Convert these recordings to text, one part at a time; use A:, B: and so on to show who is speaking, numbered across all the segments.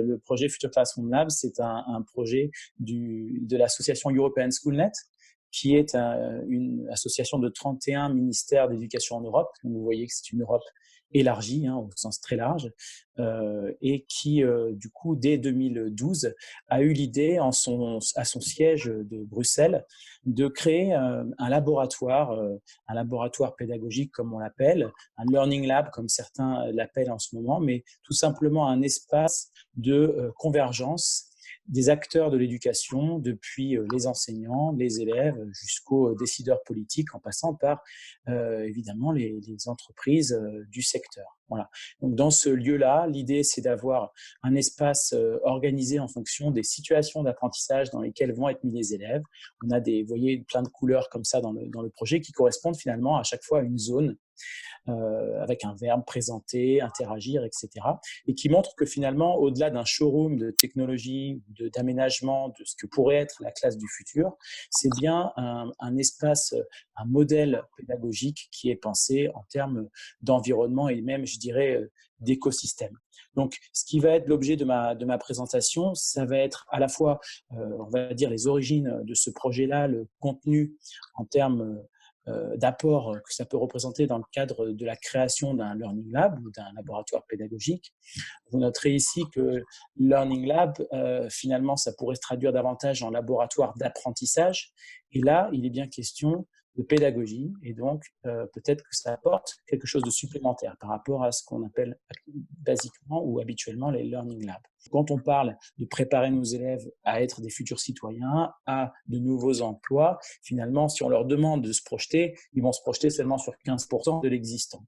A: Le projet Future Classroom Lab, c'est un projet de l'association European SchoolNet, qui est une association de 31 ministères d'éducation en Europe. Donc, vous voyez que c'est une Europe élargie, au sens très large, et qui, du coup, dès 2012, a eu l'idée, à son siège de Bruxelles, de créer un laboratoire pédagogique, comme on l'appelle, un learning lab, comme certains l'appellent en ce moment, mais tout simplement un espace de convergence des acteurs de l'éducation, depuis les enseignants, les élèves, jusqu'aux décideurs politiques, en passant par évidemment les entreprises du secteur. Voilà. Donc dans ce lieu-là, l'idée c'est d'avoir un espace organisé en fonction des situations d'apprentissage dans lesquelles vont être mis les élèves. On a vous voyez, plein de couleurs comme ça dans le projet qui correspondent finalement à chaque fois à une zone. Avec un verbe, présenter, interagir, etc. Et qui montre que finalement, au-delà d'un showroom de technologie, d'aménagement, de ce que pourrait être la classe du futur, c'est bien un espace, un modèle pédagogique qui est pensé en termes d'environnement et même, je dirais, d'écosystème. Donc, ce qui va être l'objet de ma présentation, ça va être à la fois, on va dire, les origines de ce projet-là, le contenu en termes d'apport que ça peut représenter dans le cadre de la création d'un Learning Lab ou d'un laboratoire pédagogique. Vous noterez ici que Learning Lab, finalement, ça pourrait se traduire davantage en laboratoire d'apprentissage. Et là, il est bien question de pédagogie, et donc peut-être que ça apporte quelque chose de supplémentaire par rapport à ce qu'on appelle basiquement ou habituellement les Learning Labs. Quand on parle de préparer nos élèves à être des futurs citoyens, à de nouveaux emplois, finalement, si on leur demande de se projeter, ils vont se projeter seulement sur 15% de l'existant.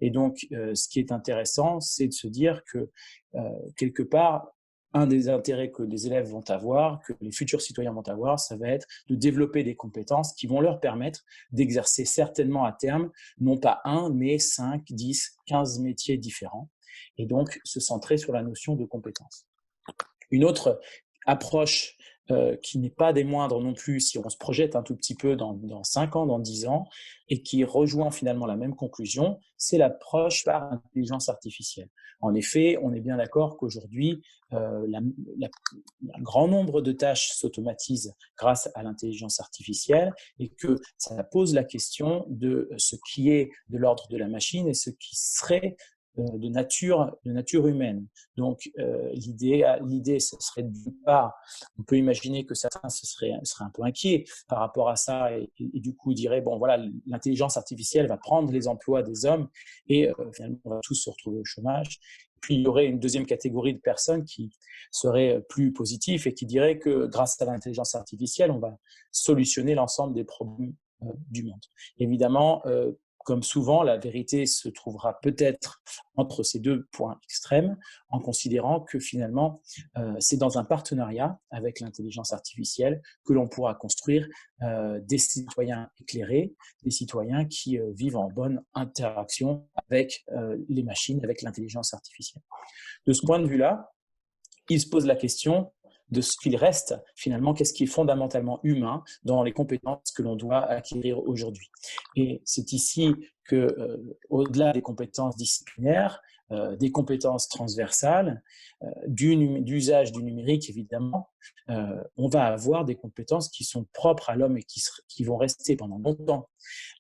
A: Et donc, ce qui est intéressant, c'est de se dire que, quelque part, un des intérêts que les élèves vont avoir, que les futurs citoyens vont avoir, ça va être de développer des compétences qui vont leur permettre d'exercer certainement à terme, non pas un, mais 5, 10, 15 métiers différents, et donc se centrer sur la notion de compétences. Une autre approche qui n'est pas des moindres non plus, si on se projette un tout petit peu dans 5 ans, dans 10 ans, et qui rejoint finalement la même conclusion, c'est l'approche par intelligence artificielle. En effet, on est bien d'accord qu'aujourd'hui, un grand nombre de tâches s'automatisent grâce à l'intelligence artificielle, et que ça pose la question de ce qui est de l'ordre de la machine et ce qui serait de nature humaine. Donc, l'idée, ce serait d'une part, on peut imaginer que certains seraient un peu inquiets par rapport à ça et du coup diraient, bon voilà, l'intelligence artificielle va prendre les emplois des hommes et finalement on va tous se retrouver au chômage. Puis il y aurait une deuxième catégorie de personnes qui seraient plus positives et qui diraient que grâce à l'intelligence artificielle, on va solutionner l'ensemble des problèmes du monde. Évidemment, comme souvent, la vérité se trouvera peut-être entre ces deux points extrêmes, en considérant que finalement, c'est dans un partenariat avec l'intelligence artificielle que l'on pourra construire des citoyens éclairés, des citoyens qui vivent en bonne interaction avec les machines, avec l'intelligence artificielle. De ce point de vue-là, il se pose la question de ce qu'il reste finalement, qu'est-ce qui est fondamentalement humain dans les compétences que l'on doit acquérir aujourd'hui. Et c'est ici que, au-delà des compétences disciplinaires, des compétences transversales, d'usage du numérique évidemment, on va avoir des compétences qui sont propres à l'homme et qui vont rester pendant longtemps.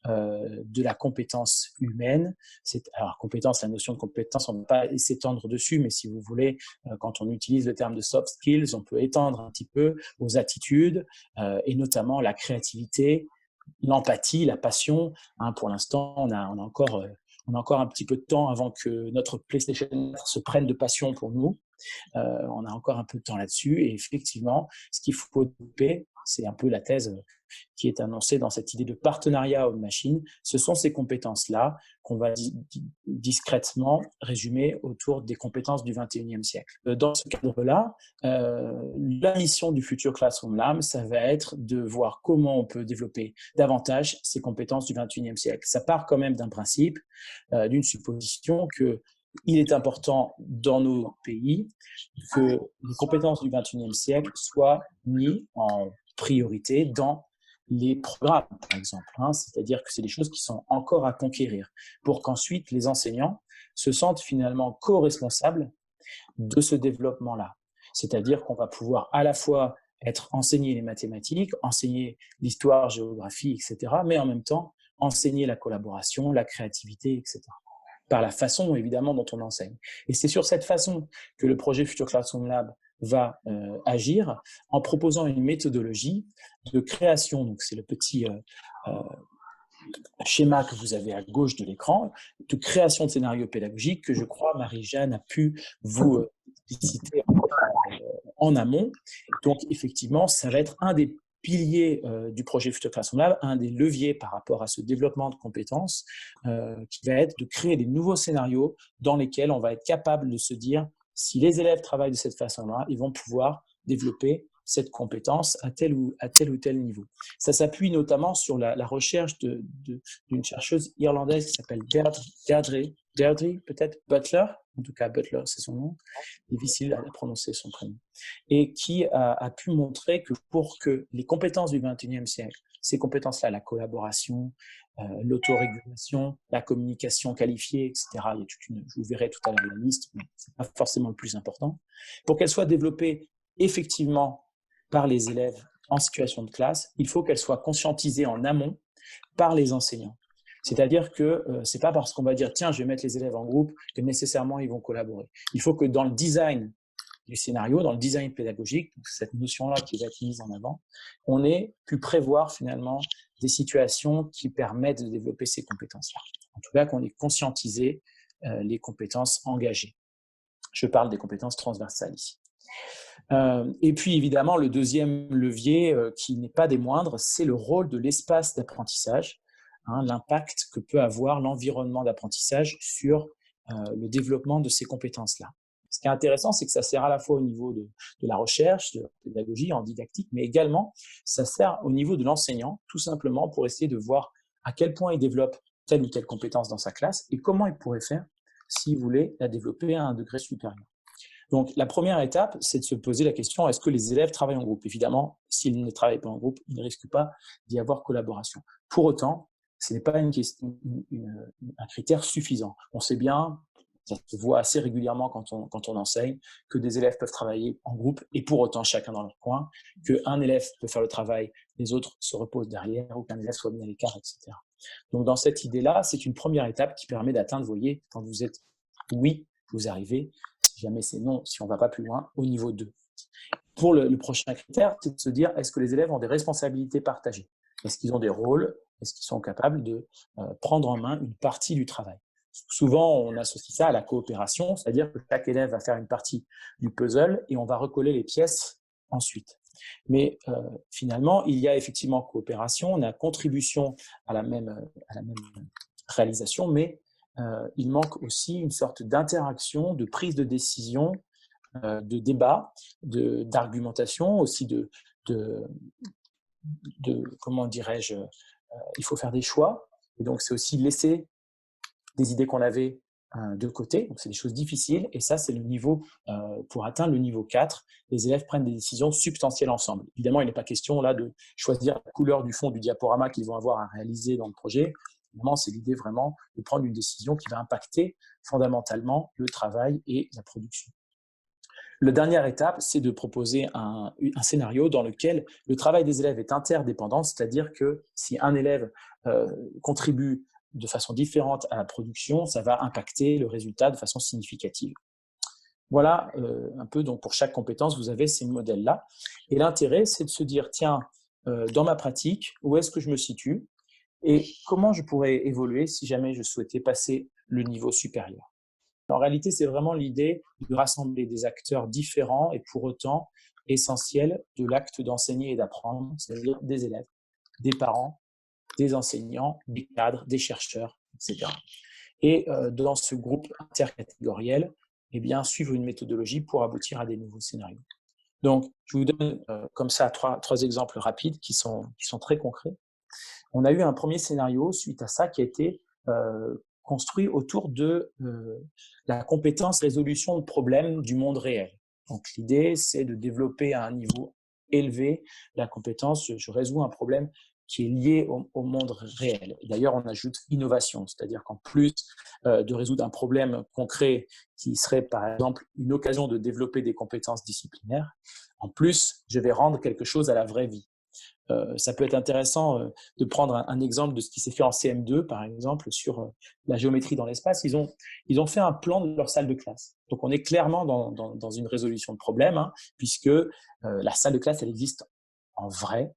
A: De la compétence humaine. Alors, compétence, la notion de compétence, on ne va pas s'étendre dessus, mais si vous voulez, quand on utilise le terme de soft skills, on peut étendre un petit peu aux attitudes et notamment la créativité, l'empathie, la passion. Pour l'instant, on a encore un petit peu de temps avant que notre PlayStation 4 se prenne de passion pour nous. On a encore un peu de temps là-dessus et effectivement, ce qu'il faut développer, c'est un peu la thèse qui est annoncée dans cette idée de partenariat homme-machine. Ce sont ces compétences-là qu'on va discrètement résumer autour des compétences du 21e siècle. Dans ce cadre-là, la mission du Future Classroom Lab, ça va être de voir comment on peut développer davantage ces compétences du 21e siècle. Ça part quand même d'un principe, d'une supposition que il est important dans nos pays que les compétences du 21e siècle soient mises en priorité dans les programmes, par exemple. C'est-à-dire que c'est des choses qui sont encore à conquérir pour qu'ensuite les enseignants se sentent finalement co-responsables de ce développement-là. C'est-à-dire qu'on va pouvoir à la fois enseigner les mathématiques, enseigner l'histoire, géographie, etc., mais en même temps enseigner la collaboration, la créativité, etc., par la façon évidemment dont on enseigne. Et c'est sur cette façon que le projet Future Classroom Lab va agir en proposant une méthodologie de création. Donc c'est le petit schéma que vous avez à gauche de l'écran, de création de scénarios pédagogiques que je crois Marie-Jeanne a pu vous citer en amont. Donc effectivement, ça va être un des piliers du projet Future Classroom Lab, un des leviers par rapport à ce développement de compétences, qui va être de créer des nouveaux scénarios dans lesquels on va être capable de se dire, si les élèves travaillent de cette façon-là, ils vont pouvoir développer cette compétence à tel ou tel niveau. Ça s'appuie notamment sur la recherche d'une chercheuse irlandaise qui s'appelle Deirdre, peut-être Butler, en tout cas Butler c'est son nom, difficile à prononcer son prénom, et qui a pu montrer que pour que les compétences du XXIe siècle, ces compétences-là, la collaboration, l'autorégulation, la communication qualifiée, etc., il y a je vous verrai tout à l'heure la liste, mais ce n'est pas forcément le plus important, pour qu'elles soient développées effectivement par les élèves en situation de classe, il faut qu'elles soient conscientisées en amont par les enseignants. C'est-à-dire que ce n'est pas parce qu'on va dire « tiens, je vais mettre les élèves en groupe » que nécessairement ils vont collaborer. Il faut que dans le design du scénario, dans le design pédagogique, cette notion-là qui va être mise en avant, on ait pu prévoir finalement des situations qui permettent de développer ces compétences-là. En tout cas, qu'on ait conscientisé les compétences engagées. Je parle des compétences transversales ici. Et puis évidemment, le deuxième levier qui n'est pas des moindres, c'est le rôle de l'espace d'apprentissage, l'impact que peut avoir l'environnement d'apprentissage sur le développement de ces compétences-là. Ce qui est intéressant, c'est que ça sert à la fois au niveau de la recherche, de la pédagogie, en didactique, mais également ça sert au niveau de l'enseignant, tout simplement pour essayer de voir à quel point il développe telle ou telle compétence dans sa classe et comment il pourrait faire s'il voulait la développer à un degré supérieur. Donc, la première étape, c'est de se poser la question, est-ce que les élèves travaillent en groupe? Évidemment, s'ils ne travaillent pas en groupe, ils ne risquent pas d'y avoir collaboration. Pour autant, ce n'est pas un critère suffisant. On sait bien, ça se voit assez régulièrement quand on enseigne, que des élèves peuvent travailler en groupe et pour autant chacun dans leur coin, qu'un élève peut faire le travail, les autres se reposent derrière, ou qu'un élève soit mis à l'écart, etc. Donc, dans cette idée-là, c'est une première étape qui permet d'atteindre, vous voyez, quand vous êtes oui, vous arrivez, si jamais c'est non, si on ne va pas plus loin, au niveau 2. Pour le prochain critère, c'est de se dire, est-ce que les élèves ont des responsabilités partagées? Est-ce qu'ils ont des rôles? Est-ce qu'ils sont capables de prendre en main une partie du travail? Souvent, on associe ça à la coopération, c'est-à-dire que chaque élève va faire une partie du puzzle et on va recoller les pièces ensuite. Mais finalement, il y a effectivement coopération, on a contribution à la même réalisation, mais il manque aussi une sorte d'interaction, de prise de décision, de débat, d'argumentation, aussi comment dirais-je, il faut faire des choix. Et donc, c'est aussi laisser des idées qu'on avait de côté. Donc, c'est des choses difficiles. Et ça, c'est le niveau, pour atteindre le niveau 4, les élèves prennent des décisions substantielles ensemble. Évidemment, il n'est pas question là de choisir la couleur du fond du diaporama qu'ils vont avoir à réaliser dans le projet. Évidemment, c'est l'idée vraiment de prendre une décision qui va impacter fondamentalement le travail et la production. La dernière étape, c'est de proposer un scénario dans lequel le travail des élèves est interdépendant, c'est-à-dire que si un élève contribue de façon différente à la production, ça va impacter le résultat de façon significative. Voilà un peu, donc pour chaque compétence, vous avez ces modèles-là. Et l'intérêt, c'est de se dire, tiens, dans ma pratique, où est-ce que je me situe et comment je pourrais évoluer si jamais je souhaitais passer le niveau supérieur. En réalité, c'est vraiment l'idée de rassembler des acteurs différents et pour autant essentiels de l'acte d'enseigner et d'apprendre, c'est-à-dire des élèves, des parents, des enseignants, des cadres, des chercheurs, etc. Et dans ce groupe intercatégoriel, eh bien, suivre une méthodologie pour aboutir à des nouveaux scénarios. Donc, je vous donne comme ça trois exemples rapides qui sont très concrets. On a eu un premier scénario suite à ça qui a été construit autour de la compétence résolution de problèmes du monde réel. Donc l'idée, c'est de développer à un niveau élevé la compétence, je résous un problème qui est lié au monde réel. D'ailleurs, on ajoute innovation, c'est-à-dire qu'en plus de résoudre un problème concret qui serait par exemple une occasion de développer des compétences disciplinaires, en plus, je vais rendre quelque chose à la vraie vie. Ça peut être intéressant de prendre un exemple de ce qui s'est fait en CM2, par exemple, sur la géométrie dans l'espace. Ils ont fait un plan de leur salle de classe. Donc, on est clairement dans une résolution de problème, hein, puisque la salle de classe, elle existe en vrai.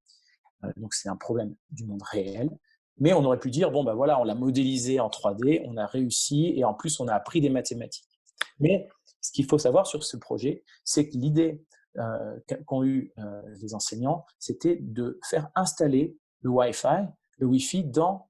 A: Donc, c'est un problème du monde réel. Mais on aurait pu dire, bon, ben voilà, on l'a modélisé en 3D, on a réussi, et en plus, on a appris des mathématiques. Mais ce qu'il faut savoir sur ce projet, c'est que l'idée qu'ont eu les enseignants, c'était de faire installer le Wi-Fi dans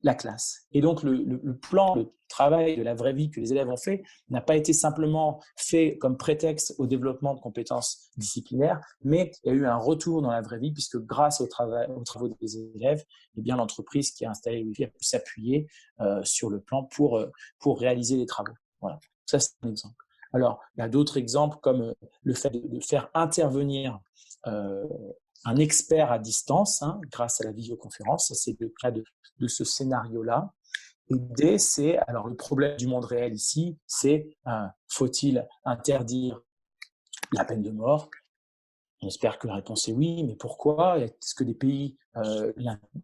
A: la classe. Et donc, le plan, le travail de la vraie vie que les élèves ont fait n'a pas été simplement fait comme prétexte au développement de compétences disciplinaires, mais il y a eu un retour dans la vraie vie, puisque grâce aux travaux des élèves, eh bien, l'entreprise qui a installé le Wi-Fi a pu s'appuyer sur le plan pour réaliser les travaux. Voilà, ça c'est un exemple. Alors, il y a d'autres exemples comme le fait de faire intervenir un expert à distance grâce à la visioconférence. Ça, c'est le cas de ce scénario-là. L'idée, c'est, alors le problème du monde réel ici, c'est faut-il interdire la peine de mort? On espère que la réponse est oui, mais pourquoi? Est-ce que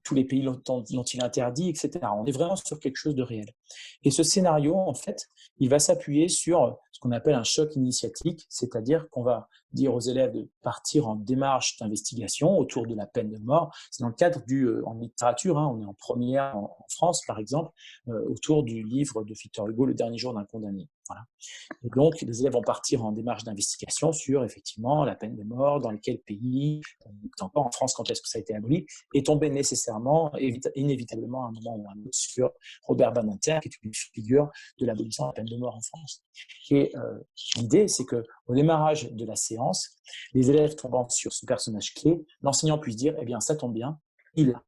A: tous les pays l'ont-ils interdit, etc. On est vraiment sur quelque chose de réel. Et ce scénario, en fait, il va s'appuyer sur ce qu'on appelle un choc initiatique, c'est-à-dire qu'on va dire aux élèves de partir en démarche d'investigation autour de la peine de mort. C'est dans le cadre en littérature, on est en première en France, par exemple, autour du livre de Victor Hugo, Le dernier jour d'un condamné. Voilà. Et donc, les élèves vont partir en démarche d'investigation sur, effectivement, la peine de mort, dans quel pays, encore en France, quand est-ce que ça a été aboli, et tomber nécessairement, inévitablement, à un moment ou à un autre, sur Robert Badinter, qui est une figure de l'abolition de la peine de mort en France. Et l'idée, c'est qu'au démarrage de la séance, les élèves tombant sur ce personnage clé, l'enseignant puisse dire, eh bien, ça tombe bien, il est là.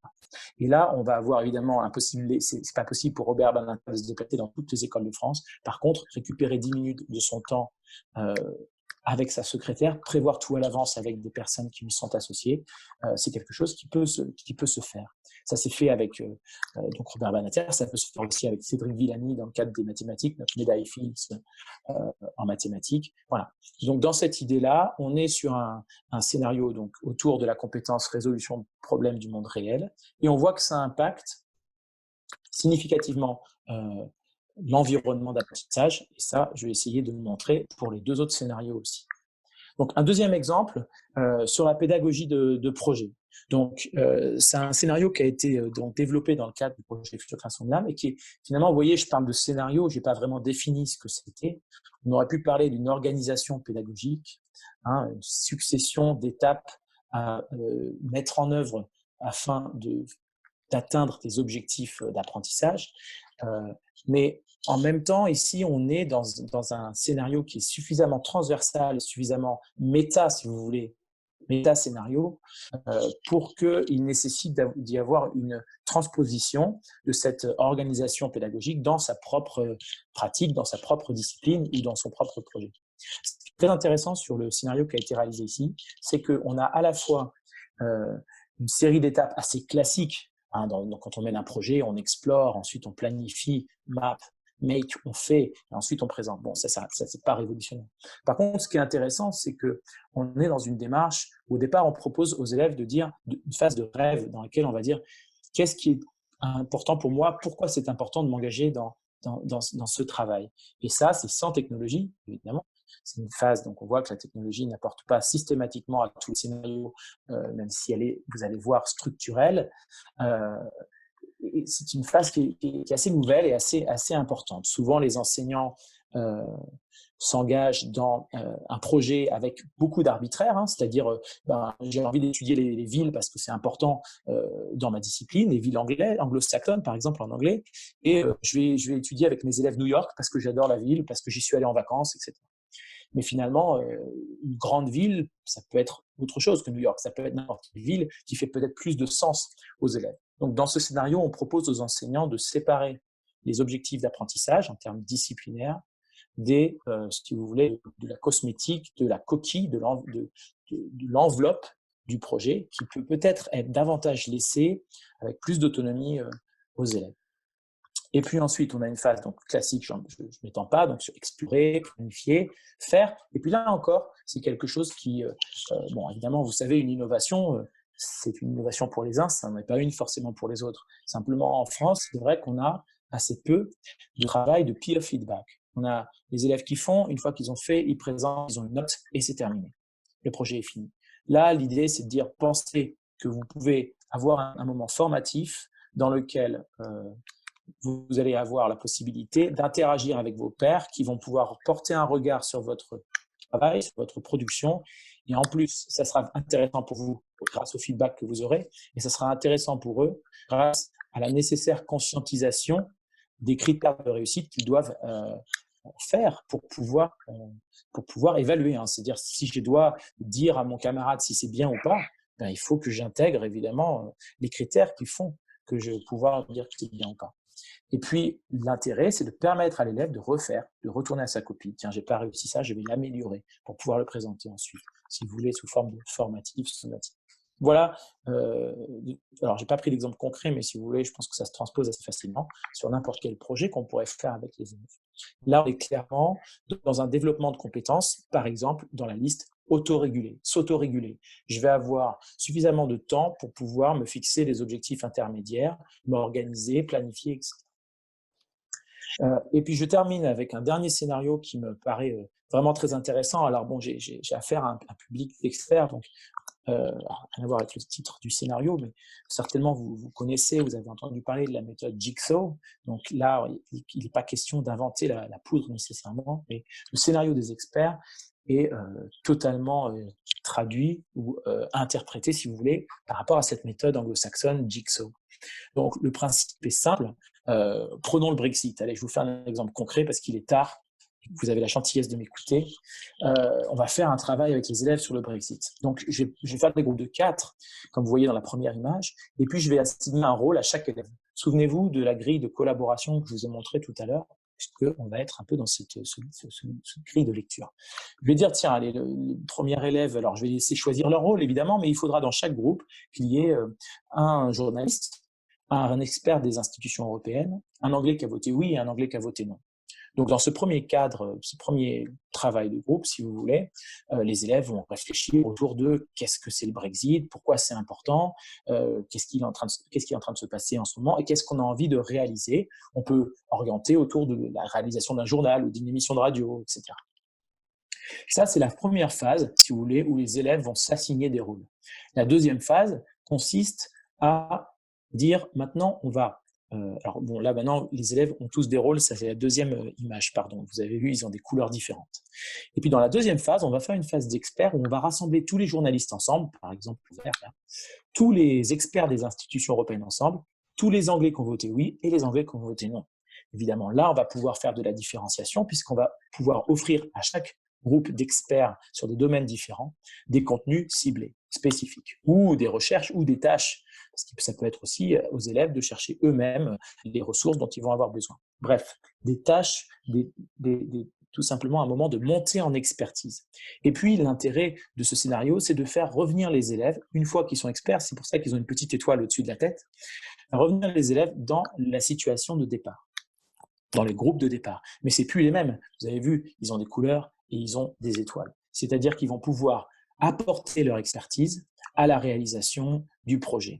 A: Et là, on va avoir évidemment c'est pas possible pour Robert Badinter de se déplacer dans toutes les écoles de France. Par contre, récupérer 10 minutes de son temps avec sa secrétaire, prévoir tout à l'avance avec des personnes qui lui sont associées, c'est quelque chose qui peut se faire. Ça s'est fait avec donc Robert Badinter, ça peut se faire aussi avec Cédric Villani dans le cadre des mathématiques, notre médaille Fields en mathématiques. Voilà. Donc dans cette idée-là, on est sur un scénario donc autour de la compétence résolution de problèmes du monde réel, et on voit que ça impacte significativement l'environnement d'apprentissage, et ça, je vais essayer de vous montrer pour les deux autres scénarios aussi. Donc, un deuxième exemple sur la pédagogie de projet. Donc, c'est un scénario qui a été développé dans le cadre du projet Future Création de l'âme et qui est finalement, vous voyez, je parle de scénario, je n'ai pas vraiment défini ce que c'était. On aurait pu parler d'une organisation pédagogique, une succession d'étapes à mettre en œuvre afin d'atteindre tes objectifs d'apprentissage. Mais en même temps, ici, on est dans un scénario qui est suffisamment transversal, suffisamment méta, si vous voulez, méta-scénario, pour qu'il nécessite d'y avoir une transposition de cette organisation pédagogique dans sa propre pratique, dans sa propre discipline ou dans son propre projet. Ce qui est très intéressant sur le scénario qui a été réalisé ici, c'est qu'on a à la fois une série d'étapes assez classiques. Donc, quand on mène un projet, on explore, ensuite on planifie, map, make, on fait, et ensuite on présente. Bon, ça c'est pas révolutionnaire. Par contre, ce qui est intéressant, c'est qu'on est dans une démarche où au départ, on propose aux élèves de dire une phase de rêve dans laquelle on va dire qu'est-ce qui est important pour moi, pourquoi c'est important de m'engager dans ce travail. Et ça, c'est sans technologie, évidemment. C'est une phase, donc on voit que la technologie n'apporte pas systématiquement à tous les scénarios, même si elle est, vous allez voir, structurelle. Et c'est une phase qui est assez nouvelle et assez importante. Souvent, les enseignants s'engagent dans un projet avec beaucoup d'arbitraire, c'est-à-dire j'ai envie d'étudier les villes parce que c'est important dans ma discipline, les villes anglo-saxonnes par exemple en anglais, et je vais étudier avec mes élèves New York parce que j'adore la ville, parce que j'y suis allé en vacances, etc. Mais finalement, une grande ville, ça peut être autre chose que New York, ça peut être n'importe quelle ville qui fait peut-être plus de sens aux élèves. Donc dans ce scénario, on propose aux enseignants de séparer les objectifs d'apprentissage en termes disciplinaires si vous voulez, de la cosmétique, de la coquille, de l'enveloppe du projet qui peut peut-être être davantage laissé avec plus d'autonomie aux élèves. Et puis ensuite, on a une phase donc classique, je ne m'étends pas, donc sur explorer, planifier, faire. Et puis là encore, c'est quelque chose qui, bon, évidemment, vous savez, une innovation, c'est une innovation pour les uns, ça n'en est pas une forcément pour les autres. Simplement, en France, c'est vrai qu'on a assez peu de travail de peer feedback. On a les élèves qui font, une fois qu'ils ont fait, ils présentent, ils ont une note et c'est terminé. Le projet est fini. Là, l'idée, c'est de dire, pensez que vous pouvez avoir un moment formatif dans lequel vous allez avoir la possibilité d'interagir avec vos pairs qui vont pouvoir porter un regard sur votre travail, sur votre production. Et en plus, ça sera intéressant pour vous grâce au feedback que vous aurez, et ça sera intéressant pour eux grâce à la nécessaire conscientisation des critères de réussite qu'ils doivent faire pour pouvoir évaluer. C'est-à-dire, si je dois dire à mon camarade si c'est bien ou pas, ben, il faut que j'intègre évidemment les critères qui font que je vais pouvoir dire que c'est bien ou pas. Et puis, l'intérêt, c'est de permettre à l'élève de refaire, de retourner à sa copie. Tiens, j'ai pas réussi ça, je vais l'améliorer pour pouvoir le présenter ensuite, si vous voulez, sous forme de formatif, sommatif. Voilà. Alors, j'ai pas pris d'exemple concret, mais si vous voulez, je pense que ça se transpose assez facilement sur n'importe quel projet qu'on pourrait faire avec les élèves. Là, on est clairement dans un développement de compétences, par exemple, dans la liste autoréguler, s'autoréguler. Je vais avoir suffisamment de temps pour pouvoir me fixer des objectifs intermédiaires, m'organiser, planifier, etc. Et puis, je termine avec un dernier scénario qui me paraît vraiment très intéressant. Alors, bon, j'ai affaire à un public d'experts, donc rien à voir avec le titre du scénario, mais certainement vous connaissez, vous avez entendu parler de la méthode Jigsaw. Donc là, il n'est pas question d'inventer la poudre nécessairement, mais le scénario des experts est totalement traduit ou interprété, si vous voulez, par rapport à cette méthode anglo-saxonne Jigsaw. Donc le principe est simple. Prenons le Brexit. Allez, je vous fais un exemple concret parce qu'il est tard. Vous avez la gentillesse de m'écouter. On va faire un travail avec les élèves sur le Brexit. Donc, je vais faire des groupes de 4, comme vous voyez dans la première image, et puis je vais assigner un rôle à chaque élève. Souvenez-vous de la grille de collaboration que je vous ai montrée tout à l'heure, puisqu'on va être un peu dans cette grille de lecture. Je vais dire, tiens, allez, le premier élève, alors je vais laisser choisir leur rôle, évidemment, mais il faudra dans chaque groupe qu'il y ait un journaliste, un expert des institutions européennes, un Anglais qui a voté oui et un Anglais qui a voté non. Donc, dans ce premier cadre, ce premier travail de groupe, si vous voulez, les élèves vont réfléchir autour de qu'est-ce que c'est le Brexit, pourquoi c'est important, qu'est-ce qui est en train de se passer en ce moment et qu'est-ce qu'on a envie de réaliser. On peut orienter autour de la réalisation d'un journal ou d'une émission de radio, etc. Ça, c'est la première phase, si vous voulez, où les élèves vont s'assigner des rôles. La deuxième phase consiste à dire maintenant, on va alors bon, là maintenant, les élèves ont tous des rôles, ça c'est la deuxième image, pardon. Vous avez vu, ils ont des couleurs différentes. Et puis dans la deuxième phase, on va faire une phase d'experts où on va rassembler tous les journalistes ensemble, par exemple, tous les experts des institutions européennes ensemble, tous les Anglais qui ont voté oui et les Anglais qui ont voté non. Évidemment, là, on va pouvoir faire de la différenciation puisqu'on va pouvoir offrir à chaque groupe d'experts sur des domaines différents des contenus ciblés, spécifiques, ou des recherches ou des tâches. Parce que ça peut être aussi aux élèves de chercher eux-mêmes les ressources dont ils vont avoir besoin. Bref, des tâches, tout simplement un moment de montée en expertise. Et puis, l'intérêt de ce scénario, c'est de faire revenir les élèves, une fois qu'ils sont experts, c'est pour ça qu'ils ont une petite étoile au-dessus de la tête, revenir les élèves dans la situation de départ, dans les groupes de départ. Mais c'est plus les mêmes. Vous avez vu, ils ont des couleurs et ils ont des étoiles. C'est-à-dire qu'ils vont pouvoir apporter leur expertise à la réalisation du projet.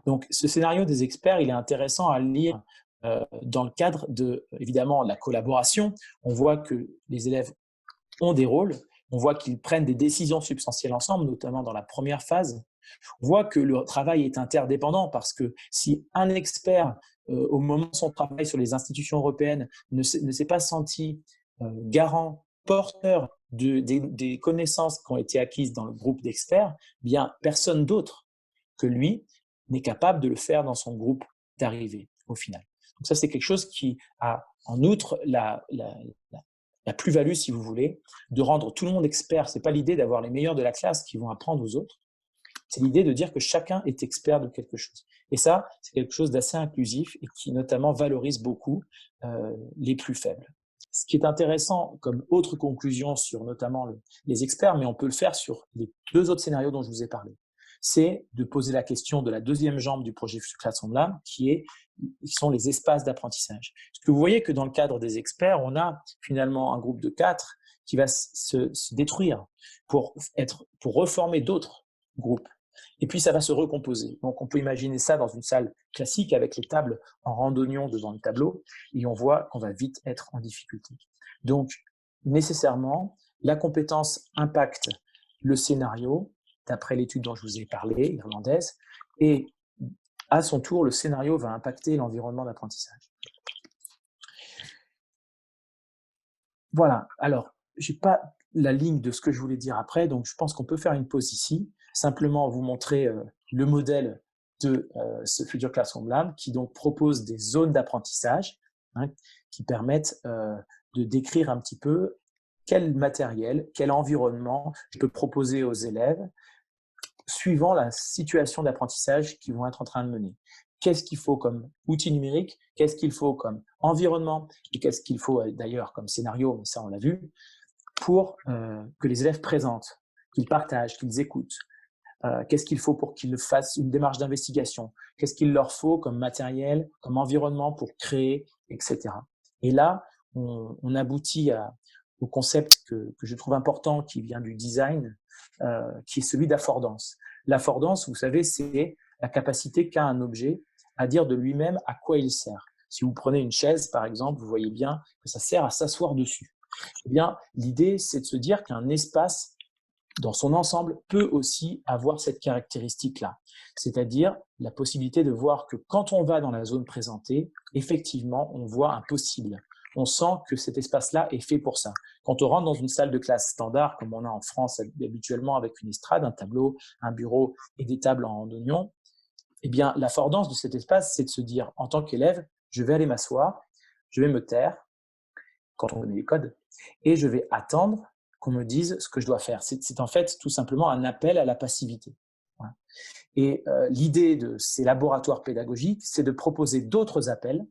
A: Donc, ce scénario des experts, il est intéressant à lire dans le cadre de, évidemment, la collaboration. On voit que les élèves ont des rôles, on voit qu'ils prennent des décisions substantielles ensemble, notamment dans la première phase. On voit que le travail est interdépendant parce que si un expert, au moment de son travail sur les institutions européennes, ne s'est pas senti garant, porteur des connaissances qui ont été acquises dans le groupe d'experts, bien personne d'autre que lui n'est capable de le faire dans son groupe d'arrivée au final. Donc ça, c'est quelque chose qui a en outre la plus-value, si vous voulez, de rendre tout le monde expert. Ce n'est pas l'idée d'avoir les meilleurs de la classe qui vont apprendre aux autres, c'est l'idée de dire que chacun est expert de quelque chose. Et ça, c'est quelque chose d'assez inclusif et qui notamment valorise beaucoup les plus faibles. Ce qui est intéressant comme autre conclusion sur notamment les experts, mais on peut le faire sur les deux autres scénarios dont je vous ai parlé. c'est de poser la question de la deuxième jambe du projet Future Classroom Lab, qui sont les espaces d'apprentissage. Parce que vous voyez que dans le cadre des experts, on a finalement un groupe de 4 qui va se détruire pour reformer d'autres groupes. Et puis, ça va se recomposer. Donc, on peut imaginer ça dans une salle classique avec les tables en randonnion devant le tableau, et on voit qu'on va vite être en difficulté. Donc, nécessairement, la compétence impacte le scénario, d'après l'étude dont je vous ai parlé, irlandaise, et à son tour, le scénario va impacter l'environnement d'apprentissage. Voilà, alors, je n'ai pas la ligne de ce que je voulais dire après, donc je pense qu'on peut faire une pause ici, simplement vous montrer le modèle de ce Future Classroom Lab, qui donc propose des zones d'apprentissage, hein, qui permettent de décrire un petit peu quel matériel, quel environnement je peux proposer aux élèves suivant la situation d'apprentissage qu'ils vont être en train de mener. Qu'est-ce qu'il faut comme outil numérique, qu'est-ce qu'il faut comme environnement, et qu'est-ce qu'il faut d'ailleurs comme scénario, mais ça on l'a vu, pour que les élèves présentent, qu'ils partagent, qu'ils écoutent. Qu'est-ce qu'il faut pour qu'ils fassent une démarche d'investigation, qu'est-ce qu'il leur faut comme matériel, comme environnement pour créer, etc. Et là, on aboutit au concept que je trouve important, qui vient du design, qui est celui d'affordance. L'affordance, vous savez, c'est la capacité qu'a un objet à dire de lui-même à quoi il sert. Si vous prenez une chaise, par exemple, vous voyez bien que ça sert à s'asseoir dessus. Eh bien, l'idée, c'est de se dire qu'un espace, dans son ensemble, peut aussi avoir cette caractéristique-là. C'est-à-dire la possibilité de voir que quand on va dans la zone présentée, effectivement, on voit un possible. On sent que cet espace-là est fait pour ça. Quand on rentre dans une salle de classe standard, comme on a en France habituellement avec une estrade, un tableau, un bureau et des tables en oignon, eh bien, l'affordance de cet espace, c'est de se dire, en tant qu'élève, je vais aller m'asseoir, je vais me taire, quand on connaît les codes, et je vais attendre qu'on me dise ce que je dois faire. C'est en fait tout simplement un appel à la passivité. Voilà. Et l'idée de ces laboratoires pédagogiques, c'est de proposer d'autres appels.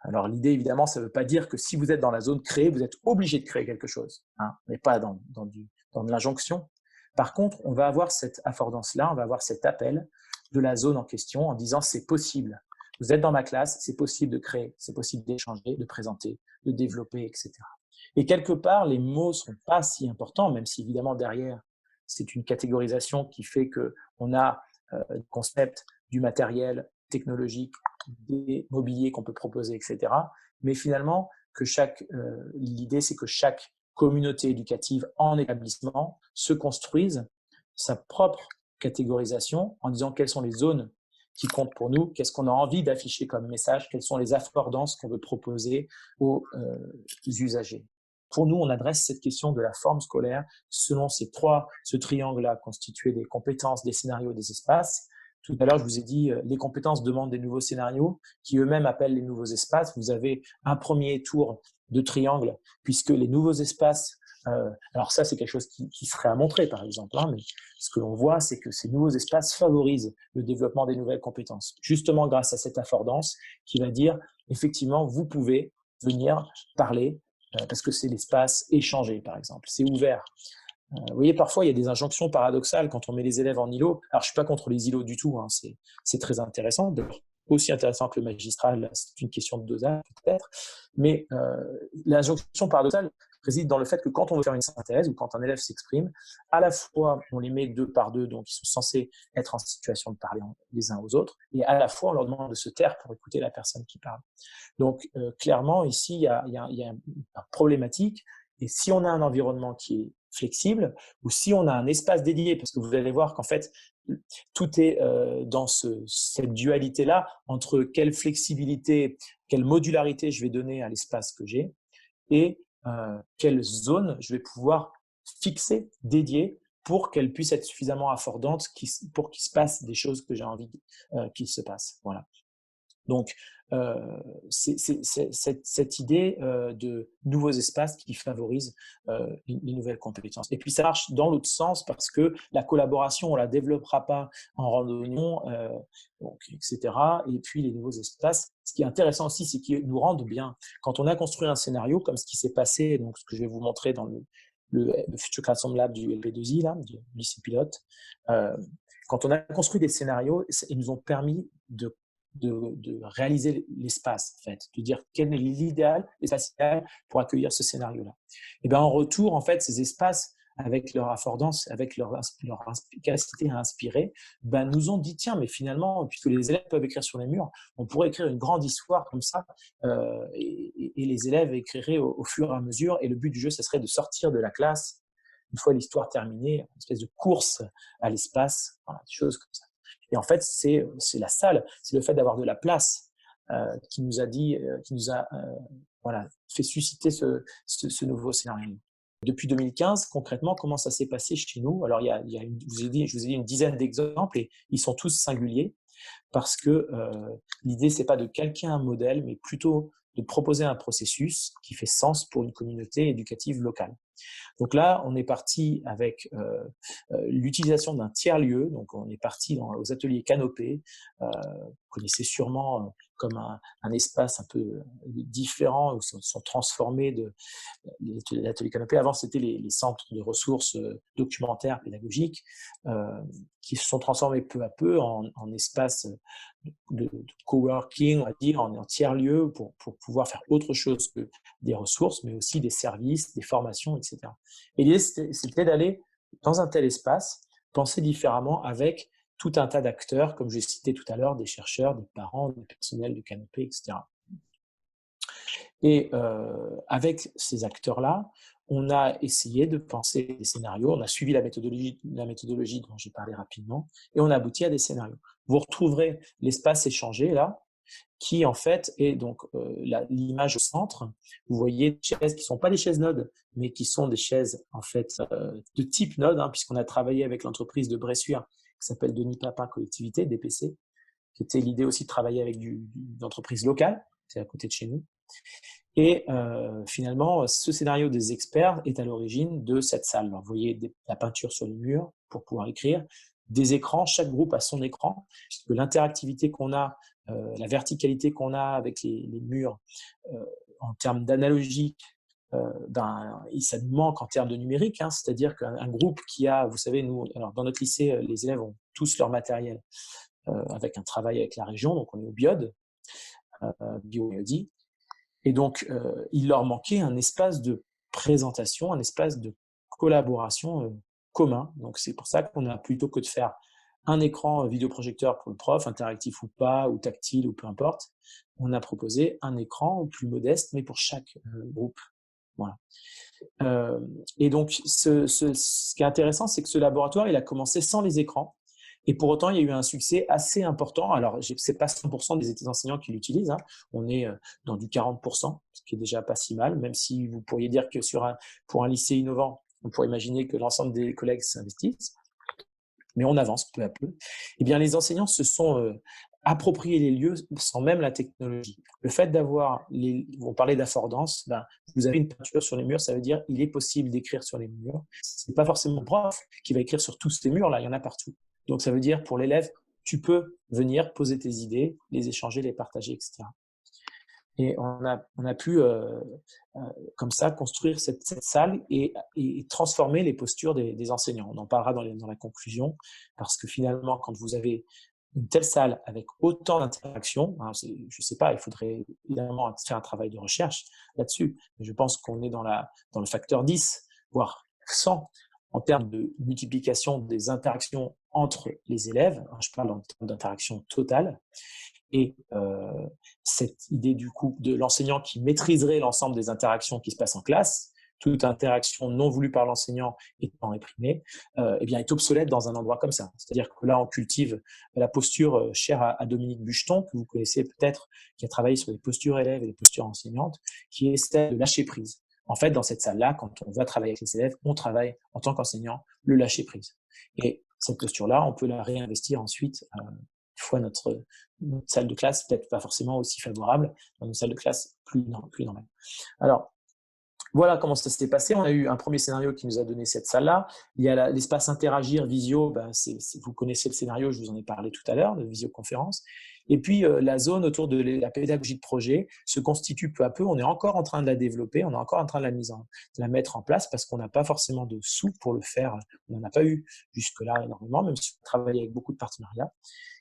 A: Alors l'idée, évidemment, ça ne veut pas dire que si vous êtes dans la zone créée, vous êtes obligé de créer quelque chose, hein, mais pas dans de l'injonction. Par contre, on va avoir cette affordance-là, on va avoir cet appel de la zone en question en disant c'est possible. Vous êtes dans ma classe, c'est possible de créer, c'est possible d'échanger, de présenter, de développer, etc. Et quelque part, les mots ne sont pas si importants, même si évidemment derrière, c'est une catégorisation qui fait qu'on a le concept du matériel technologique, des mobiliers qu'on peut proposer, etc. Mais finalement, l'idée, c'est que chaque communauté éducative en établissement se construise sa propre catégorisation en disant quelles sont les zones qui comptent pour nous, qu'est-ce qu'on a envie d'afficher comme message, quelles sont les affordances qu'on veut proposer aux usagers. Pour nous, on adresse cette question de la forme scolaire selon ce triangle-là constitué des compétences, des scénarios, des espaces. Tout à l'heure, je vous ai dit, les compétences demandent des nouveaux scénarios qui eux-mêmes appellent les nouveaux espaces. Vous avez un premier tour de triangle, puisque les nouveaux espaces, alors ça, c'est quelque chose qui serait à montrer, par exemple, hein, mais ce que l'on voit, c'est que ces nouveaux espaces favorisent le développement des nouvelles compétences, justement grâce à cette affordance qui va dire, effectivement, vous pouvez venir parler, parce que c'est l'espace échangé, par exemple, c'est ouvert. Vous voyez, parfois, il y a des injonctions paradoxales quand on met les élèves en îlot. Alors, je ne suis pas contre les îlots du tout, hein, c'est très intéressant, aussi intéressant que le magistral, c'est une question de dosage peut-être, mais l'injonction paradoxale réside dans le fait que quand on veut faire une synthèse ou quand un élève s'exprime, à la fois on les met 2 par 2, donc ils sont censés être en situation de parler les uns aux autres, et à la fois on leur demande de se taire pour écouter la personne qui parle. Donc clairement ici il y a une problématique, et si on a un environnement qui est flexible, ou si on a un espace dédié, parce que vous allez voir qu'en fait, tout est dans cette dualité-là entre quelle flexibilité, quelle modularité je vais donner à l'espace que j'ai et quelle zone je vais pouvoir fixer, dédiée, pour qu'elle puisse être suffisamment affordante pour qu'il se passe des choses que j'ai envie qu'il se passe. Voilà. Donc, c'est cette idée de nouveaux espaces qui favorisent les nouvelles compétences. Et puis, ça marche dans l'autre sens parce que la collaboration, on ne la développera pas en randonnion, etc. Et puis, les nouveaux espaces, ce qui est intéressant aussi, c'est qu'ils nous rendent bien. Quand on a construit un scénario, comme ce qui s'est passé, donc ce que je vais vous montrer dans le Future Classroom Lab du LP2I, là, du lycée pilote, Quand on a construit des scénarios, ils nous ont permis de réaliser l'espace, en fait, de dire quel est l'idéal, l'espace idéal pour accueillir ce scénario-là. Et bien en retour, en fait, ces espaces, avec leur affordance, avec leur capacité à inspirer, ben, nous ont dit, tiens, mais finalement, puisque les élèves peuvent écrire sur les murs, on pourrait écrire une grande histoire comme ça, et les élèves écriraient au fur et à mesure, et le but du jeu, ce serait de sortir de la classe, une fois l'histoire terminée, une espèce de course à l'espace, voilà, des choses comme ça. Et en fait, c'est la salle, c'est le fait d'avoir de la place qui nous a voilà, fait susciter ce nouveau scénario. Depuis 2015, concrètement, comment ça s'est passé chez nous? Alors, je vous ai dit une dizaine d'exemples et ils sont tous singuliers parce que l'idée, c'est pas de calquer un modèle, mais plutôt de proposer un processus qui fait sens pour une communauté éducative locale. Donc là, on est parti avec l'utilisation d'un tiers-lieu. Donc, on est parti aux ateliers Canopée. Vous connaissez sûrement comme un espace un peu différent où sont transformés l'atelier Canopée. Avant, c'était les centres de ressources documentaires pédagogiques qui se sont transformés peu à peu en espaces de coworking, on va dire, en tiers-lieu pour pouvoir faire autre chose que des ressources, mais aussi des services, des formations, etc. Et l'idée, c'était d'aller dans un tel espace, penser différemment avec tout un tas d'acteurs, comme j'ai cité tout à l'heure, des chercheurs, des parents, des personnels de Canopée, etc. Et avec ces acteurs-là, on a essayé de penser des scénarios, on a suivi la méthodologie dont j'ai parlé rapidement, et on a abouti à des scénarios. Vous retrouverez l'espace échangé là, qui en fait est donc l'image au centre. Vous voyez des chaises qui ne sont pas des chaises Node, mais qui sont des chaises en fait de type Node, hein, puisqu'on a travaillé avec l'entreprise de Bressuire qui s'appelle Denis Papin Collectivité, DPC, qui était l'idée aussi de travailler avec une entreprise locale, c'est à côté de chez nous. Et finalement, ce scénario des experts est à l'origine de cette salle. Alors, vous voyez la peinture sur les murs pour pouvoir écrire, des écrans, chaque groupe a son écran, puisque l'interactivité qu'on a, la verticalité qu'on a avec les murs en termes d'analogie, ça nous manque en termes de numérique, hein, c'est-à-dire qu'un groupe qui a, vous savez, nous, alors dans notre lycée, les élèves ont tous leur matériel avec un travail avec la région, donc on est au BIOD, bio-biodie. Et donc, il leur manquait un espace de présentation, un espace de collaboration commun. Donc, c'est pour ça qu'on a, plutôt que de faire un écran vidéoprojecteur pour le prof, interactif ou pas, ou tactile, ou peu importe, on a proposé un écran plus modeste, mais pour chaque groupe. Voilà. Et donc, ce qui est intéressant, c'est que ce laboratoire, il a commencé sans les écrans. Et pour autant, il y a eu un succès assez important. Alors, ce n'est pas 100% des enseignants qui l'utilisent. Hein. On est dans du 40%, ce qui est déjà pas si mal, même si vous pourriez dire que pour un lycée innovant, on pourrait imaginer que l'ensemble des collègues s'investissent. Mais on avance peu à peu. Eh bien, les enseignants se sont appropriés les lieux sans même la technologie. Le fait d'avoir, on parlait d'affordance, ben, vous avez une peinture sur les murs, ça veut dire il est possible d'écrire sur les murs. Ce n'est pas forcément le prof qui va écrire sur tous ces murs-là, il y en a partout. Donc, ça veut dire pour l'élève, tu peux venir poser tes idées, les échanger, les partager, etc. Et on a pu, comme ça, construire cette salle et transformer les postures des enseignants. On en parlera dans la conclusion, parce que finalement, quand vous avez une telle salle avec autant d'interactions, hein, je ne sais pas, il faudrait évidemment faire un travail de recherche là-dessus, mais je pense qu'on est dans le facteur 10, voire 100, en termes de multiplication des interactions entre les élèves. Je parle en termes d'interaction totale. Et cette idée du coup de l'enseignant qui maîtriserait l'ensemble des interactions qui se passent en classe, toute interaction non voulue par l'enseignant étant réprimée, eh bien, est obsolète dans un endroit comme ça. C'est-à-dire que là, on cultive la posture chère à Dominique Bucheton, que vous connaissez peut-être, qui a travaillé sur les postures élèves et les postures enseignantes, qui est celle de lâcher prise. En fait, dans cette salle-là, quand on va travailler avec les élèves, on travaille en tant qu'enseignant le lâcher prise. Et cette posture-là, on peut la réinvestir ensuite une fois notre salle de classe, peut-être pas forcément aussi favorable, dans une salle de classe plus normale. Alors, Voilà comment ça s'est passé. On a eu un premier scénario qui nous a donné cette salle-là. Il y a l'espace Interagir Visio, vous connaissez le scénario, je vous en ai parlé tout à l'heure, de visioconférence. Et puis, la zone autour de la pédagogie de projet se constitue peu à peu. On est encore en train de la développer, on est encore en train de la mettre en place parce qu'on n'a pas forcément de sous pour le faire. On n'en a pas eu jusque-là énormément, même si on travaille avec beaucoup de partenariats.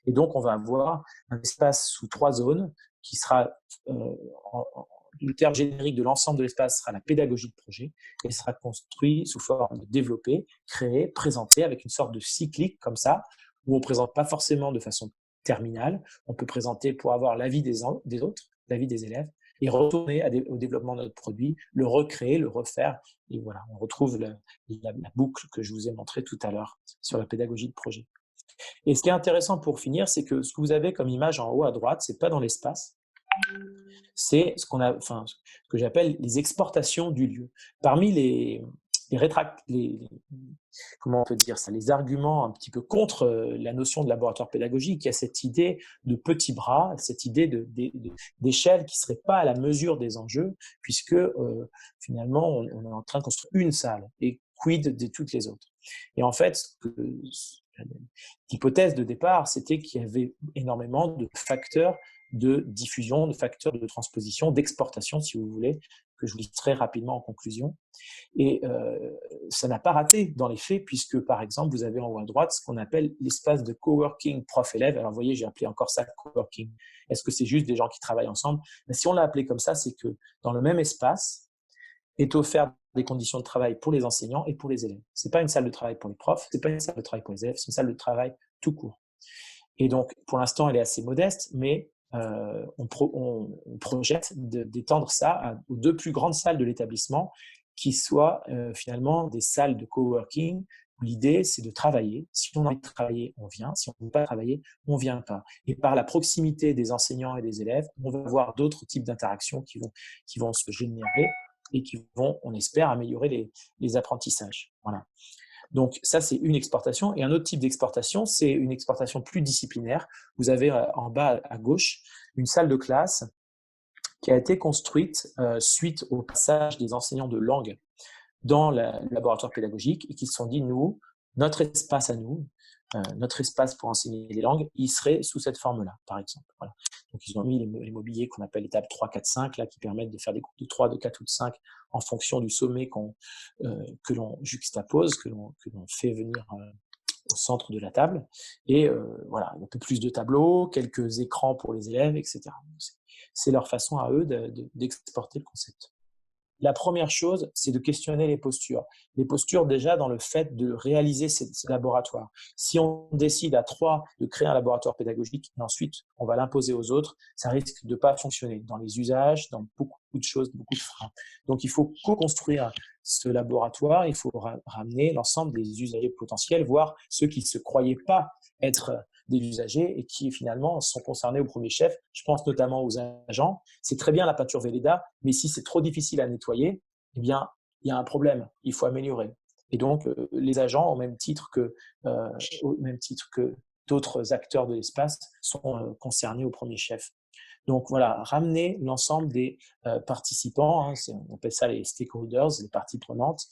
A: Et donc, on va avoir un espace sous 3 zones qui sera le terme générique de l'ensemble de l'espace sera la pédagogie de projet et sera construit sous forme de développer, créer, présenter avec une sorte de cyclique comme ça, où on ne présente pas forcément de façon terminale. On peut présenter pour avoir l'avis des autres, l'avis des élèves, et retourner au développement de notre produit, le recréer, le refaire. Et voilà, on retrouve la boucle que je vous ai montrée tout à l'heure sur la pédagogie de projet. Et ce qui est intéressant pour finir, c'est que ce que vous avez comme image en haut à droite, ce n'est pas dans l'espace, c'est ce que j'appelle les exportations du lieu. Parmi comment on peut dire ça, les arguments un petit peu contre la notion de laboratoire pédagogique, il y a cette idée de petits bras, cette idée d'échelle qui ne serait pas à la mesure des enjeux, puisque finalement, on est en train de construire une salle, et quid de toutes les autres. Et en fait, l'hypothèse de départ, c'était qu'il y avait énormément de facteurs de diffusion, de facteurs de transposition, d'exportation, si vous voulez, que je vous lis très rapidement en conclusion. Et ça n'a pas raté dans les faits, puisque, par exemple, vous avez en haut à droite ce qu'on appelle l'espace de coworking prof-élève. Alors, vous voyez, j'ai appelé encore ça coworking. Est-ce que c'est juste des gens qui travaillent ensemble? Mais si on l'a appelé comme ça, c'est que dans le même espace est offert des conditions de travail pour les enseignants et pour les élèves. Ce n'est pas une salle de travail pour les profs, ce n'est pas une salle de travail pour les élèves, c'est une salle de travail tout court. Et donc, pour l'instant, elle est assez modeste, mais on projette d'étendre ça aux 2 plus grandes salles de l'établissement qui soient finalement des salles de coworking où l'idée, c'est de travailler. Si on a envie de travailler, on vient. Si on ne veut pas travailler, on ne vient pas. Et par la proximité des enseignants et des élèves, on va avoir d'autres types d'interactions qui vont se générer et qui vont, on espère, améliorer les apprentissages. Voilà. Donc ça, c'est une exportation. Et un autre type d'exportation, c'est une exportation plus disciplinaire. Vous avez en bas à gauche une salle de classe qui a été construite suite au passage des enseignants de langue dans le laboratoire pédagogique et qui se sont dit, nous, notre espace à nous, notre espace pour enseigner les langues, il serait sous cette forme-là, par exemple. Voilà. Donc, ils ont mis les mobiliers qu'on appelle les tables 3, 4, 5, là, qui permettent de faire des groupes de 3, de 4 ou de 5 en fonction du sommet que l'on juxtapose, que l'on fait venir au centre de la table. Et voilà, un peu plus de tableaux, quelques écrans pour les élèves, etc. C'est leur façon à eux d'exporter le concept. La première chose, c'est de questionner les postures. Les postures déjà dans le fait de réaliser ce laboratoire. Si on décide à 3 de créer un laboratoire pédagogique et ensuite on va l'imposer aux autres, ça risque de ne pas fonctionner dans les usages, dans beaucoup de choses, beaucoup de freins. Donc il faut co-construire ce laboratoire, il faut ramener l'ensemble des usagers potentiels, voire ceux qui ne se croyaient pas être des usagers et qui finalement sont concernés au premier chef. Je pense notamment aux agents. C'est très bien la peinture Velleda, mais si c'est trop difficile à nettoyer, eh bien, il y a un problème, il faut améliorer. Et donc, les agents, au même titre que d'autres acteurs de l'espace, sont concernés au premier chef. Donc voilà, ramener l'ensemble des participants, on appelle ça les stakeholders, les parties prenantes,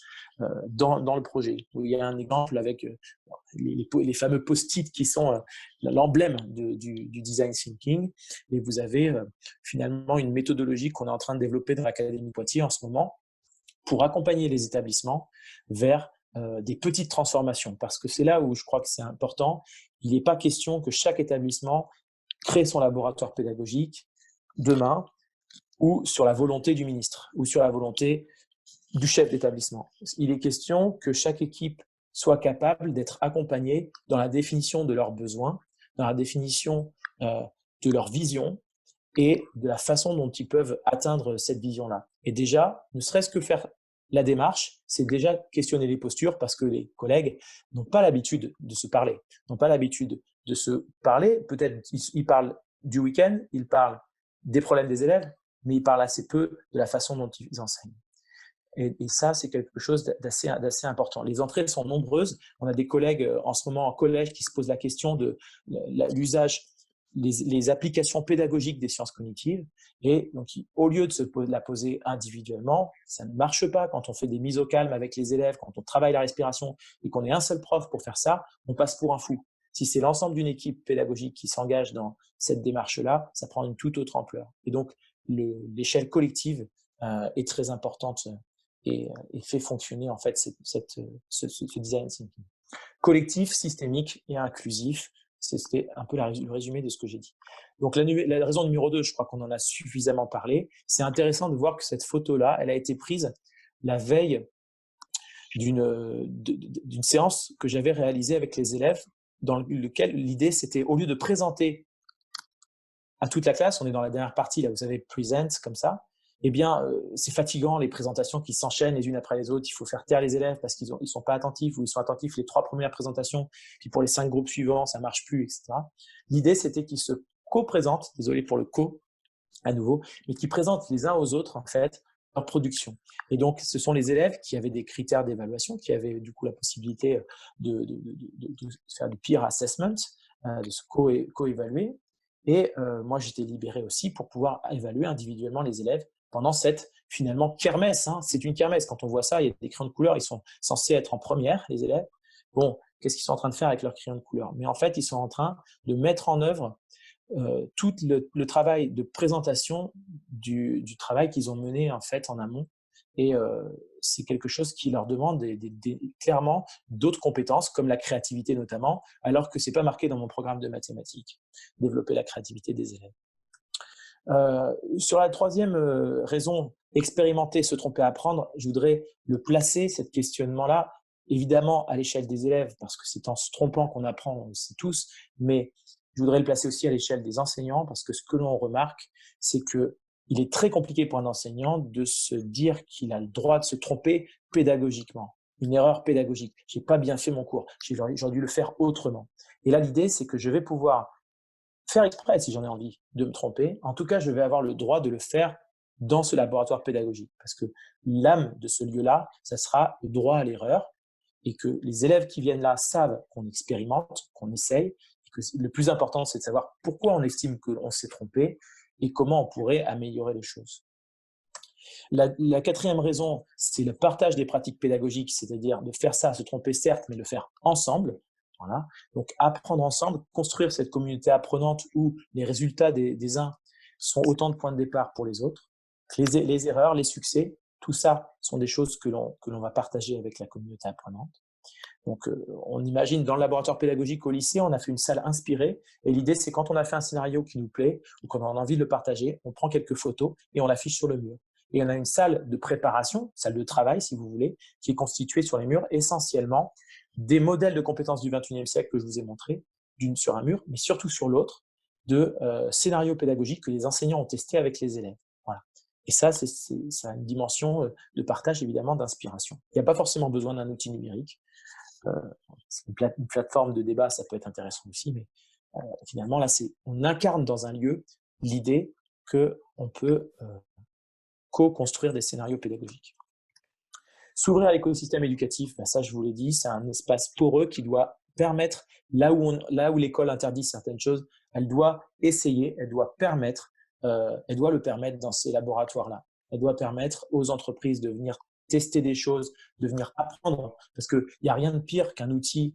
A: dans le projet. Il y a un exemple avec les fameux post-it qui sont l'emblème du design thinking. Et vous avez finalement une méthodologie qu'on est en train de développer dans l'Académie Poitiers en ce moment pour accompagner les établissements vers des petites transformations. Parce que c'est là où je crois que c'est important. Il n'est pas question que chaque établissement crée son laboratoire pédagogique demain ou sur la volonté du ministre ou sur la volonté du chef d'établissement. Il est question que chaque équipe soit capable d'être accompagnée dans la définition de leurs besoins, dans la définition de leur vision et de la façon dont ils peuvent atteindre cette vision-là. Et déjà, ne serait-ce que faire la démarche, c'est déjà questionner les postures parce que les collègues n'ont pas l'habitude de se parler, n'ont pas l'habitude de se parler. Peut-être ils parlent du week-end, ils parlent des problèmes des élèves, mais ils parlent assez peu de la façon dont ils enseignent. Et ça, c'est quelque chose d'assez important. Les entrées sont nombreuses. On a des collègues en ce moment en collège qui se posent la question de l'usage les applications pédagogiques des sciences cognitives. Et donc, au lieu de la poser individuellement, ça ne marche pas. Quand on fait des mises au calme avec les élèves, quand on travaille la respiration et qu'on est un seul prof pour faire ça, on passe pour un fou. Si c'est l'ensemble d'une équipe pédagogique qui s'engage dans cette démarche-là, ça prend une toute autre ampleur. Et donc, l'échelle collective est très importante et fait fonctionner en fait ce design thinking. Collectif, systémique et inclusif, c'était un peu le résumé de ce que j'ai dit. Donc la raison numéro 2, je crois qu'on en a suffisamment parlé. C'est intéressant de voir que cette photo-là, elle a été prise la veille d'une séance que j'avais réalisée avec les élèves, dans lequel l'idée, c'était, au lieu de présenter à toute la classe, on est dans la dernière partie, là, vous savez, present, comme ça, eh bien, c'est fatigant, les présentations qui s'enchaînent les unes après les autres. Il faut faire taire les élèves parce qu'ils ne sont pas attentifs, ou ils sont attentifs les 3 premières présentations, puis pour les 5 groupes suivants, ça ne marche plus, etc. L'idée, c'était qu'ils se co-présentent, désolé pour le co, à nouveau, mais qui présentent les uns aux autres, en fait, leur production. Et donc, ce sont les élèves qui avaient des critères d'évaluation, qui avaient du coup la possibilité de faire du peer assessment, de se co-évaluer. Et moi, j'étais libéré aussi pour pouvoir évaluer individuellement les élèves pendant cette, finalement, kermesse. Hein. C'est une kermesse. Quand on voit ça, il y a des crayons de couleur, ils sont censés être en première, les élèves. Bon, qu'est-ce qu'ils sont en train de faire avec leurs crayons de couleur? Mais en fait, ils sont en train de mettre en œuvre tout le travail de présentation du travail qu'ils ont mené en fait en amont. Et c'est quelque chose qui leur demande clairement d'autres compétences, comme la créativité notamment, alors que ce n'est pas marqué dans mon programme de mathématiques, développer la créativité des élèves. Sur la troisième raison, expérimenter, se tromper, apprendre, je voudrais le placer, cet questionnement-là, évidemment à l'échelle des élèves, parce que c'est en se trompant qu'on apprend, on le sait tous, mais je voudrais le placer aussi à l'échelle des enseignants, parce que ce que l'on remarque, c'est qu'il est très compliqué pour un enseignant de se dire qu'il a le droit de se tromper pédagogiquement. Une erreur pédagogique. Je n'ai pas bien fait mon cours, j'aurais dû le faire autrement. Et là, l'idée, c'est que je vais pouvoir faire exprès, si j'en ai envie, de me tromper. En tout cas, je vais avoir le droit de le faire dans ce laboratoire pédagogique, parce que l'âme de ce lieu-là, ça sera le droit à l'erreur, et que les élèves qui viennent là savent qu'on expérimente, qu'on essaye, et que le plus important, c'est de savoir pourquoi on estime qu'on s'est trompé et comment on pourrait améliorer les choses. La quatrième raison, c'est le partage des pratiques pédagogiques, c'est-à-dire de faire ça, se tromper certes, mais le faire ensemble. Voilà. Donc apprendre ensemble, construire cette communauté apprenante où les résultats des uns sont autant de points de départ pour les autres. Les erreurs, les succès, tout ça sont des choses que l'on va partager avec la communauté apprenante. Donc, on imagine dans le laboratoire pédagogique au lycée, on a fait une salle inspirée. Et l'idée, c'est quand on a fait un scénario qui nous plaît ou qu'on a envie de le partager, on prend quelques photos et on l'affiche sur le mur. Et on a une salle de préparation, salle de travail si vous voulez, qui est constituée sur les murs essentiellement des modèles de compétences du XXIe siècle que je vous ai montrés, d'une sur un mur, mais surtout sur l'autre, de scénarios pédagogiques que les enseignants ont testés avec les élèves. Voilà. Et ça a une dimension de partage, évidemment, d'inspiration. Il n'y a pas forcément besoin d'un outil numérique. Une plateforme de débat, ça peut être intéressant aussi, mais finalement, là, on incarne dans un lieu l'idée qu'on peut co-construire des scénarios pédagogiques. S'ouvrir à l'écosystème éducatif, ça je vous l'ai dit, c'est un espace poreux qui doit permettre, là où l'école interdit certaines choses, elle doit essayer, elle doit le permettre dans ces laboratoires-là. Elle doit permettre aux entreprises de venir tester des choses, de venir apprendre, parce qu'il n'y a rien de pire qu'un outil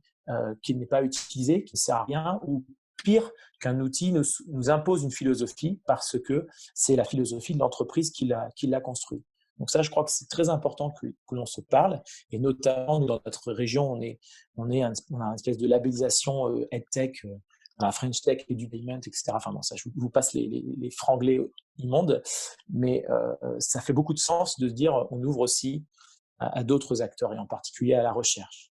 A: qui n'est pas utilisé, qui ne sert à rien, ou pire qu'un outil nous impose une philosophie parce que c'est la philosophie de l'entreprise qui l'a construit. Donc ça, je crois que c'est très important que l'on se parle, et notamment nous, dans notre région, on a une espèce de labellisation EdTech, French Tech, Edutainment, etc. Enfin bon, ça, je vous passe les franglais immondes, mais ça fait beaucoup de sens de se dire on ouvre aussi à d'autres acteurs, et en particulier à la recherche.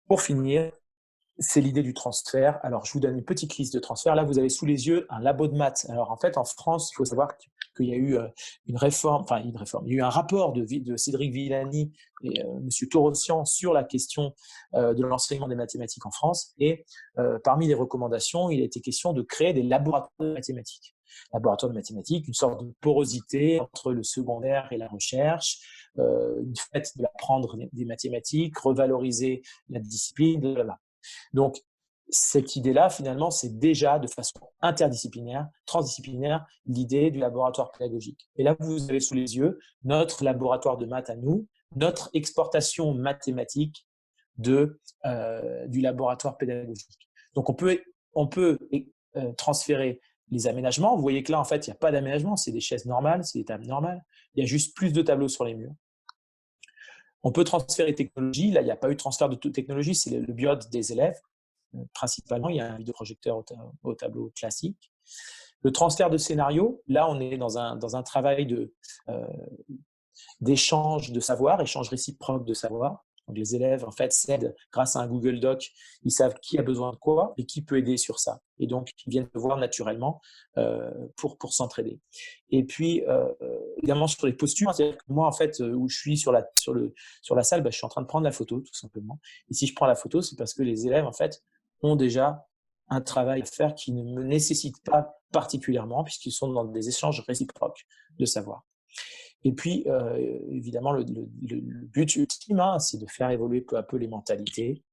A: Pour finir, c'est l'idée du transfert. Alors, je vous donne une petite liste de transferts. Là, vous avez sous les yeux un labo de maths. Alors, en fait, en France, il faut savoir qu'il y a eu une réforme. Il y a eu un rapport de Cédric Villani et M. Torossian sur la question de l'enseignement des mathématiques en France. Et parmi les recommandations, il a été question de créer des laboratoires de mathématiques. Laboratoires de mathématiques, une sorte de porosité entre le secondaire et la recherche, une fait de apprendre des mathématiques, revaloriser la discipline, blablabla. Donc, cette idée-là, finalement, c'est déjà de façon interdisciplinaire, transdisciplinaire, l'idée du laboratoire pédagogique. Et là, vous avez sous les yeux notre laboratoire de maths à nous, notre exportation mathématique du laboratoire pédagogique. Donc, on peut transférer les aménagements. Vous voyez que là, en fait, il n'y a pas d'aménagement, c'est des chaises normales, c'est des tables normales. Il y a juste plus de tableaux sur les murs. On peut transférer technologie. Là, il n'y a pas eu de transfert de toute technologie, c'est le biode des élèves. Principalement, il y a un vidéoprojecteur au tableau classique. Le transfert de scénario, là, on est dans un travail d'échange de savoir, échange réciproque de savoir. Donc, les élèves, en fait, s'aident grâce à un Google Doc. Ils savent qui a besoin de quoi et qui peut aider sur ça. Et donc, ils viennent te voir naturellement pour s'entraider. Et puis, évidemment, sur les postures, c'est-à-dire que moi, en fait, où je suis sur la salle, je suis en train de prendre la photo, tout simplement. Et si je prends la photo, c'est parce que les élèves, en fait, ont déjà un travail à faire qui ne me nécessite pas particulièrement, puisqu'ils sont dans des échanges réciproques de savoir. Et puis, évidemment, le but ultime, c'est de faire évoluer peu à peu les mentalités.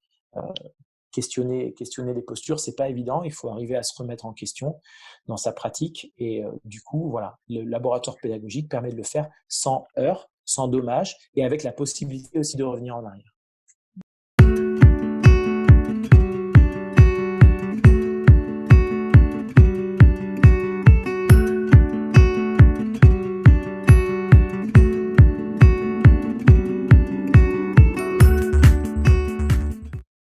A: Questionner les postures, c'est pas évident. Il faut arriver à se remettre en question dans sa pratique. Et du coup, voilà, le laboratoire pédagogique permet de le faire sans heurts, sans dommages, et avec la possibilité aussi de revenir en arrière.